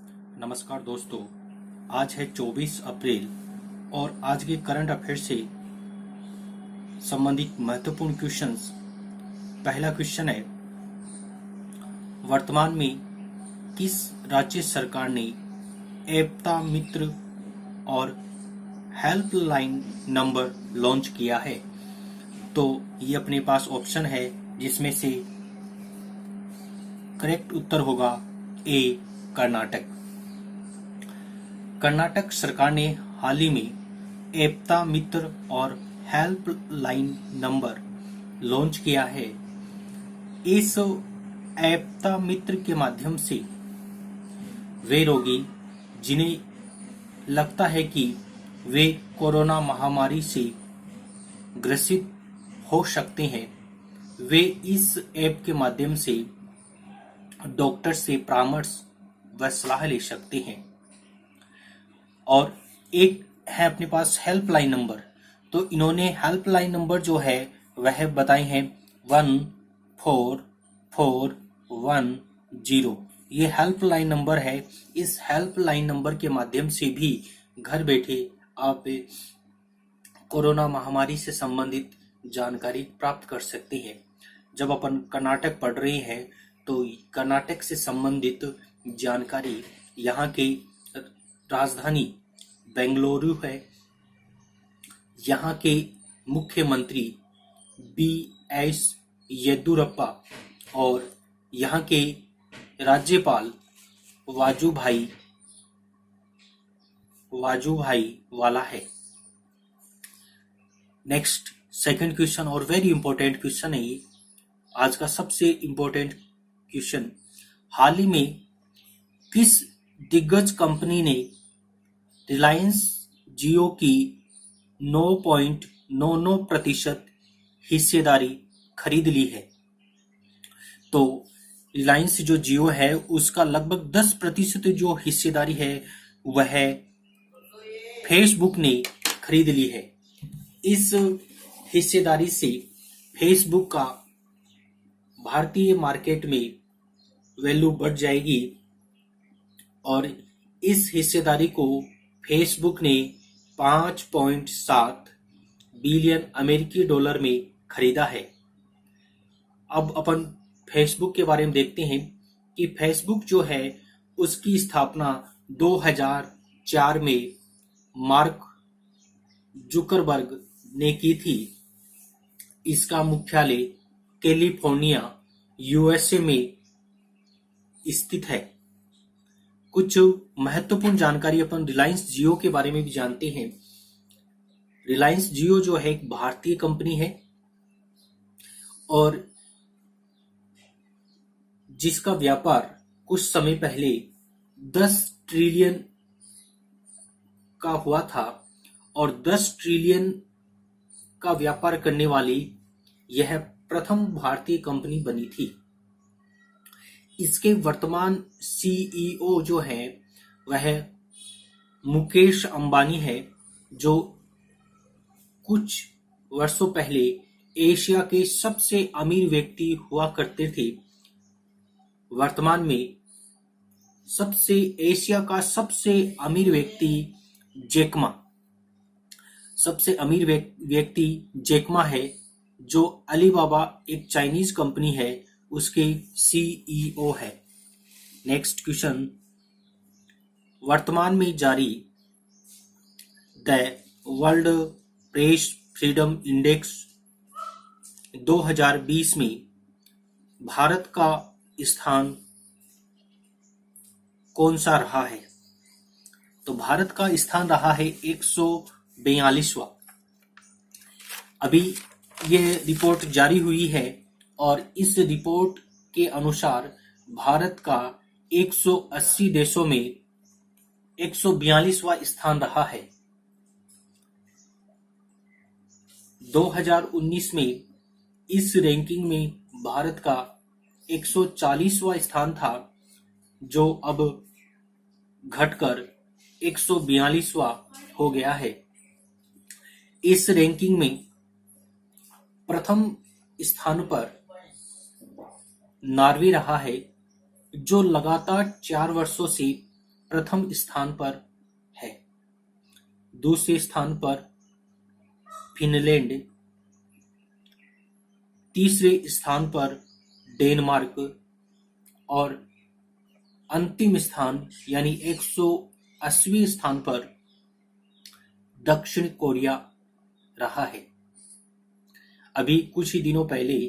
नमस्कार दोस्तों, आज है 24 अप्रैल और आज के करंट अफेयर से संबंधित महत्वपूर्ण क्वेश्चंस। पहला क्वेश्चन है, वर्तमान में किस राज्य सरकार ने एकता मित्र और हेल्पलाइन नंबर लॉन्च किया है? तो ये अपने पास ऑप्शन है जिसमें से करेक्ट उत्तर होगा ए, कर्नाटक। कर्नाटक सरकार ने हाल ही में एकता मित्र और हेल्पलाइन नंबर लॉन्च किया है। इस एकता मित्र के माध्यम से वे रोगी जिन्हें लगता है कि वे कोरोना महामारी से ग्रसित हो सकते हैं, वे इस ऐप के माध्यम से डॉक्टर से परामर्श व सलाह ले सकते हैं। और एक है अपने पास हेल्पलाइन नंबर, तो इन्होंने हेल्पलाइन नंबर जो है वह बताए हैं 14410। ये हेल्पलाइन नंबर है। इस हेल्पलाइन नंबर के माध्यम से भी घर बैठे आप कोरोना महामारी से संबंधित जानकारी प्राप्त कर सकते हैं। जब अपन कर्नाटक पढ़ रहे हैं तो कर्नाटक से संबंधित जानकारी यहाँ के राजधानी बेंगलुरु है। यहाँ के मुख्यमंत्री बी.एस. येदियुरप्पा और यहाँ के राज्यपाल वाजुभाई वाला है। नेक्स्ट सेकंड क्वेश्चन और वेरी इंपॉर्टेंट क्वेश्चन है ये, आज का सबसे इंपॉर्टेंट क्वेश्चन। हाल ही में किस दिग्गज कंपनी ने रिलायंस जियो की 9.99% हिस्सेदारी खरीद ली है? तो रिलायंस जो जियो है उसका लगभग 10% जो हिस्सेदारी है वह फेसबुक ने खरीद ली है। इस हिस्सेदारी से फेसबुक का भारतीय मार्केट में वैल्यू बढ़ जाएगी और इस हिस्सेदारी को फेसबुक ने 5.7 बिलियन अमेरिकी डॉलर में खरीदा है। अब अपन फेसबुक के बारे में देखते हैं कि फेसबुक जो है उसकी स्थापना 2004 में मार्क जुकरबर्ग ने की थी। इसका मुख्यालय कैलिफोर्निया यूएसए में स्थित है। कुछ महत्वपूर्ण जानकारी अपन रिलायंस जियो के बारे में भी जानते हैं। रिलायंस जियो जो है एक भारतीय कंपनी है और जिसका व्यापार कुछ समय पहले 10 ट्रिलियन का हुआ था और 10 ट्रिलियन का व्यापार करने वाली यह प्रथम भारतीय कंपनी बनी थी। इसके वर्तमान सीईओ जो है वह मुकेश अंबानी है, जो कुछ वर्षों पहले एशिया के सबसे अमीर व्यक्ति हुआ करते थे। वर्तमान में एशिया का सबसे अमीर व्यक्ति जैक मा है, जो अलीबाबा एक चाइनीज कंपनी है उसके सीईओ है। नेक्स्ट क्वेश्चन, वर्तमान में जारी the world press freedom index 2020 में भारत का स्थान कौन सा रहा है? तो भारत का स्थान रहा है 142वां। अभी ये रिपोर्ट जारी हुई है और इस रिपोर्ट के अनुसार भारत का 180 देशों में 142वां स्थान रहा है। 2019 में इस रैंकिंग में भारत का 140वां स्थान था, जो अब घटकर 142वां हो गया है। इस रैंकिंग में प्रथम स्थान पर नॉर्वे रहा है, जो लगातार 4 वर्षों से प्रथम स्थान पर है। दूसरे स्थान पर फिनलैंड, तीसरे स्थान पर डेनमार्क और अंतिम स्थान यानी 180वें स्थान पर दक्षिण कोरिया रहा है। अभी कुछ ही दिनों पहले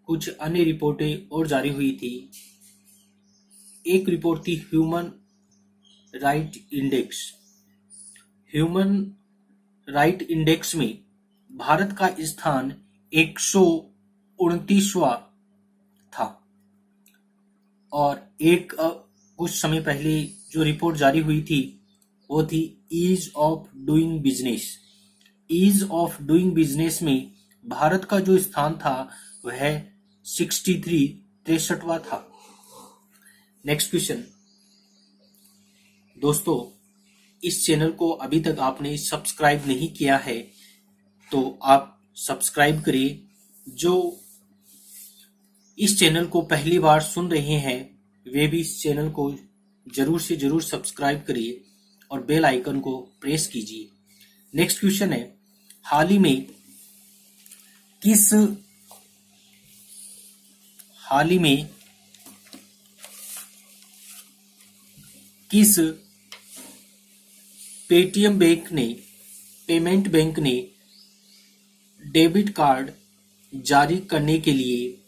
कुछ अन्य रिपोर्टें और जारी हुई थी। एक रिपोर्ट थी human right index. Human right index में भारत का स्थान 129वां था और कुछ समय पहले जो रिपोर्ट जारी हुई थी वो थी ease of doing business. Ease of doing business में भारत का जो स्थान था वह 63वां था। Next question. दोस्तों, इस चैनल को अभी तक आपने सब्सक्राइब नहीं किया है तो आप सब्सक्राइब करिए। जो इस चैनल को पहली बार सुन रहे हैं वे भी इस चैनल को जरूर से जरूर सब्सक्राइब करिए और बेल आइकन को प्रेस कीजिए। नेक्स्ट क्वेश्चन है, हाल ही में किस पेमेंट बैंक ने डेबिट कार्ड जारी करने के लिए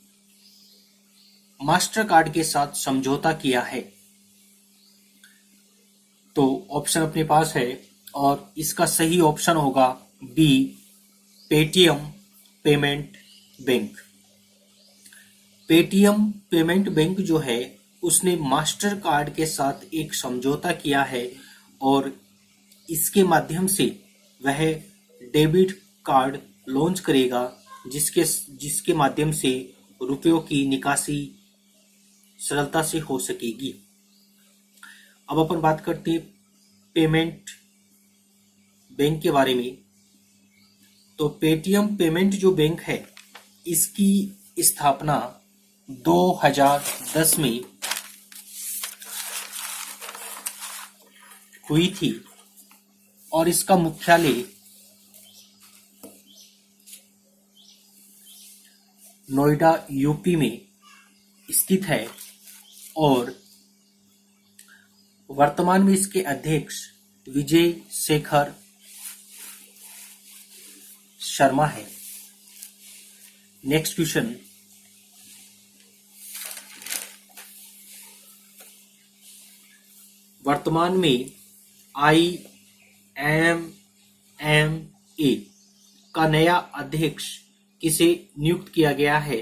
मास्टर कार्ड के साथ समझौता किया है? तो ऑप्शन अपने पास है और इसका सही ऑप्शन होगा B, Paytm payment bank. Paytm payment bank जो है उसने मास्टर कार्ड के साथ एक समझौता किया है और इसके माध्यम से वह डेबिट कार्ड लॉन्च करेगा जिसके माध्यम से रुपयों की निकासी सरलता से हो सकेगी। अब अपन बात करते हैं पेमेंट बैंक के बारे में। तो पेटीएम पेमेंट जो बैंक है इसकी स्थापना 2010 में हुई थी और इसका मुख्यालय नोएडा यूपी में स्थित है और वर्तमान में इसके अध्यक्ष विजय शेखर शर्मा है। Next question. वर्तमान में IMMA का नया अध्यक्ष किसे नियुक्त किया गया है?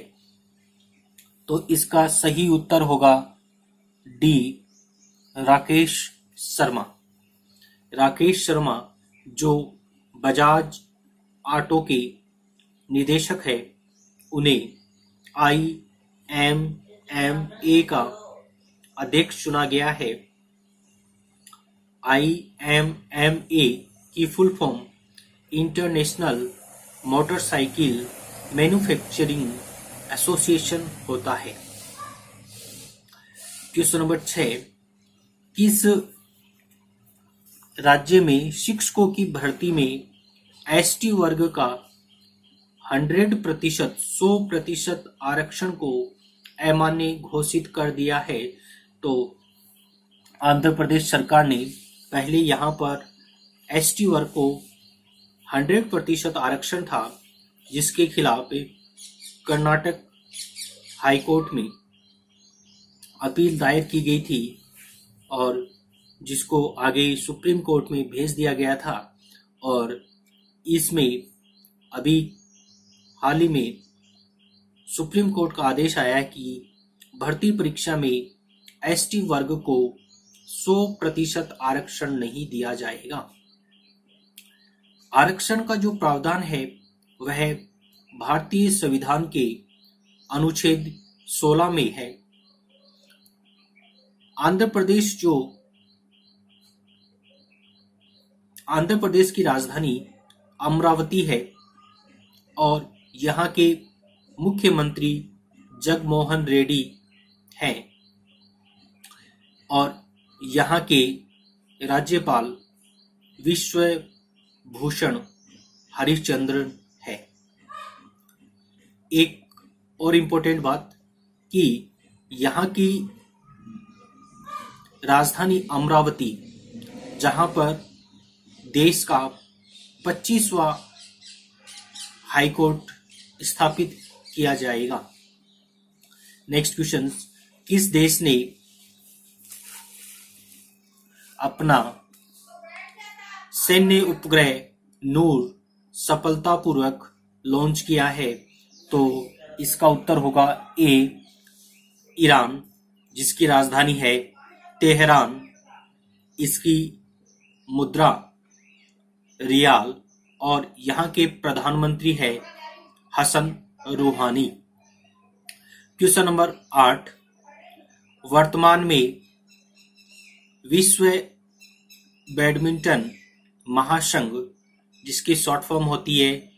तो इसका सही उत्तर होगा डी, राकेश शर्मा। राकेश शर्मा जो बजाज ऑटो के निदेशक है उन्हें IMMA का अध्यक्ष चुना गया है। IMMA की full form international motorcycle manufacturing association होता है। क्वेश्चन नंबर 6, किस राज्य में शिक्षकों की भर्ती में ST वर्ग का 100% आरक्षण को अमान्य घोषित कर दिया है? तो आंध्र प्रदेश सरकार ने पहले यहाँ पर ST वर्ग को 100% आरक्षण था जिसके खिलाफ कर्नाटक हाईकोर्ट में अपील दायर की गई थी और जिसको आगे सुप्रीम कोर्ट में भेज दिया गया था और इसमें अभी हाल ही में सुप्रीम कोर्ट का आदेश आया कि भर्ती परीक्षा में ST वर्ग को 100% आरक्षण नहीं दिया जाएगा। आरक्षण का जो प्रावधान है वह भारतीय संविधान के अनुच्छेद 16 में है। आंध्र प्रदेश की राजधानी अमरावती है और यहाँ के मुख्यमंत्री जगनमोहन रेड्डी हैं और यहाँ के राज्यपाल विश्व भूषण हरिश्चंद्र है। एक और इम्पोर्टेंट बात कि यहाँ की राजधानी अमरावती, जहाँ पर देश का 25वां हाईकोर्ट स्थापित किया जाएगा। नेक्स्ट क्वेश्चन, किस देश ने अपना सैन्य उपग्रह नूर सफलतापूर्वक लॉन्च किया है? तो इसका उत्तर होगा ए, ईरान, जिसकी राजधानी है तेहरान। इसकी मुद्रा रियाल और यहाँ के प्रधानमंत्री है हसन रूहानी। क्वेश्चन नंबर 8, वर्तमान में विश्व बैडमिंटन महासंघ, जिसकी शॉर्ट फॉर्म होती है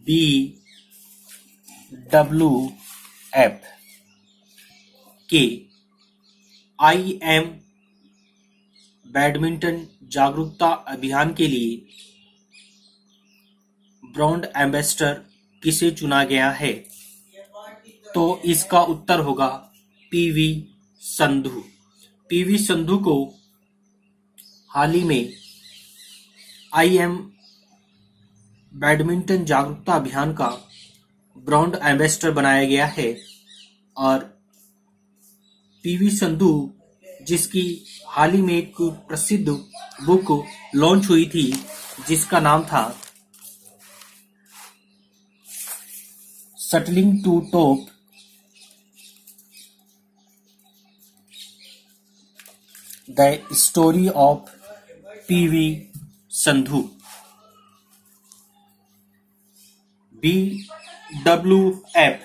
BWF, के IM बैडमिंटन जागरूकता अभियान के लिए ब्रांड एम्बेसडर किसे चुना गया है? तो इसका उत्तर होगा PV संधू। PV संधू को हाल ही में IM बैडमिंटन जागरूकता अभियान का ब्रांड एम्बेसडर बनाया गया है। और PV संधू, जिसकी हाल ही में एक प्रसिद्ध बुक लॉन्च हुई थी जिसका नाम था shuttling to top, the story of PV Sindhu. BWF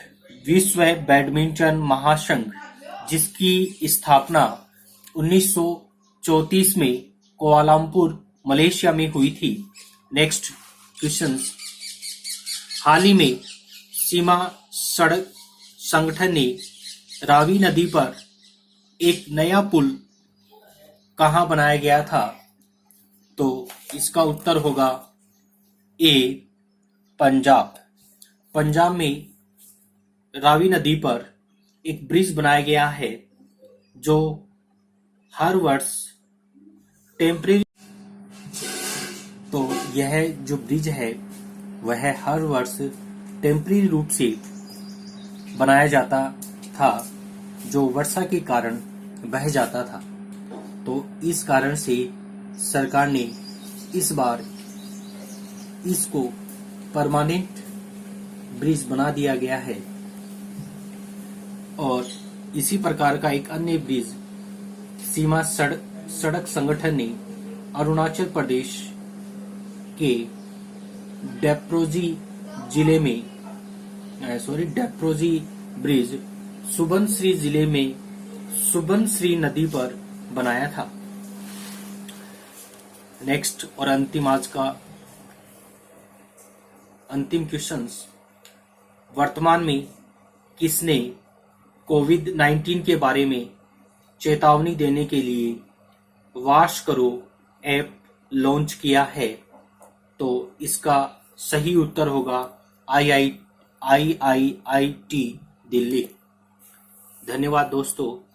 विश्व बैडमिंटन महासंघ, जिसकी स्थापना 1934 में कुआलालंपुर, मलेशिया में हुई थी। नेक्स्ट क्वेश्चन, हाल ही में सीमा सड़क संगठन ने रावी नदी पर एक नया पुल कहाँ बनाया गया था? तो इसका उत्तर होगा ए, पंजाब। पंजाब में रावी नदी पर एक ब्रिज बनाया गया है जो हर वर्ष टेम्परेरी, तो यह जो ब्रिज है वह हर वर्ष टेम्परेरी रूप से बनाया जाता था, जो वर्षा के कारण बह जाता था। तो इस कारण से सरकार ने इस बार इसको परमानेंट ब्रिज बना दिया गया है। और इसी प्रकार का एक अन्य ब्रिज सीमा सड़क संगठन ने अरुणाचल प्रदेश के डेप्रोजी ब्रिज सुबनसिरी जिले में सुबनसिरी नदी पर बनाया था। नेक्स्ट और अंतिम, आज का अंतिम क्वेश्चन, वर्तमान में किसने कोविड-19 के बारे में चेतावनी देने के लिए वाश करो ऐप लॉन्च किया है? तो इसका सही उत्तर होगा IIIT दिल्ली। धन्यवाद दोस्तों।